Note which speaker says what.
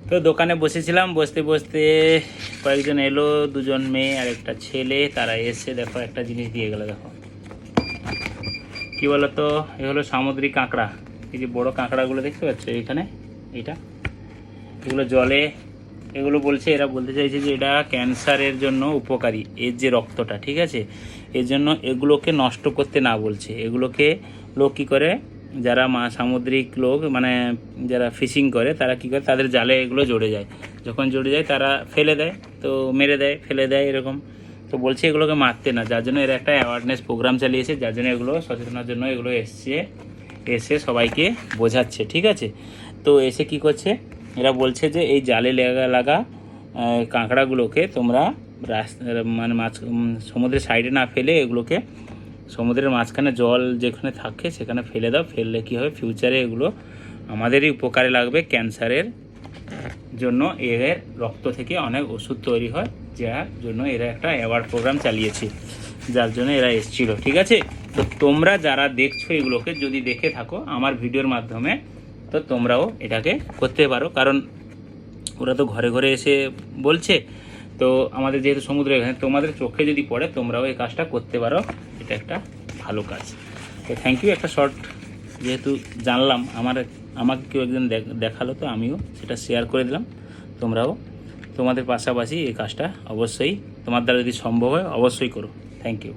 Speaker 1: তো দোকানে বসেছিলাম, বসতে বসতে কয়েকজন এলো, দুজন মেয়ে আর একটা ছেলে। তারা এসে দেখো একটা জিনিস দিয়ে গেল। দেখো কি বলতো, এ হলো সামুদ্রিক কাঁকড়া। এই যে বড় কাঁকড়াগুলো দেখতে পাচ্ছ এখানে, এগুলো জলে, এগুলো বলছে, এরা বলতে চাইছে যে এটা ক্যান্সারের জন্য উপকারী, এর যে রক্তটা, ঠিক আছে, এর জন্য এগুলোকে নষ্ট করতে না বলছে। এগুলোকে লোক কী করে, যারা সামুদ্রিক লোক মানে যারা ফিশিং করে, তারা কী করে, তাদের জালে এগুলো জড়ে যায়। যখন জড়ে যায় তারা ফেলে দেয়, তো মেরে দেয়, ফেলে দেয় এরকম। তো বলছে এগুলোকে মারতে না, যার জন্য এরা একটা অ্যাওয়ারনেস প্রোগ্রাম চালিয়েছে, যার জন্য এগুলো সচেতনার জন্য এগুলো এসে সবাইকে বোঝাচ্ছে, ঠিক আছে। তো এসে কি করছে, এরা বলছে যে এই জালে লাগা কাঁকড়াগুলোকে তোমরা মানে সমুদ্রের সাইডে না ফেলে এগুলোকে সমুদ্রের মাঝখানে জল যেখানে থাকে সেখানে ফেলে দাও। ফেললে কী হবে, ফিউচারে এগুলো আমাদেরই উপকারে লাগবে। ক্যান্সারের জন্য এর রক্ত থেকে অনেক ওষুধ তৈরি হয়, যার জন্য এরা একটা অ্যাওয়ার্ড প্রোগ্রাম চালিয়েছে, যার জন্য এরা এসেছিল, ঠিক আছে। তো তোমরা যারা দেখছো এগুলোকে, যদি দেখে থাকো আমার ভিডিওর মাধ্যমে, তো তোমরাও এটাকে করতে পারো, কারণ ওরা তো ঘরে ঘরে এসে বলছে। তো আমাদের যেহেতু সমুদ্র এখানে, তোমাদের চোখে যদি পড়ে তোমরাও এই কাজটা করতে পারো, এটা একটা ভালো কাজ। তো থ্যাংক ইউ, একটা শর্ট যেহেতু জানলাম, আমাকে কেউ একজন দেখালো, তো আমিও সেটা শেয়ার করে দিলাম। তোমরাও তোমাদের পাশাপাশি এই কাজটা অবশ্যই তোমার দ্বারা যদি সম্ভব হয় অবশ্যই করো। Thank you.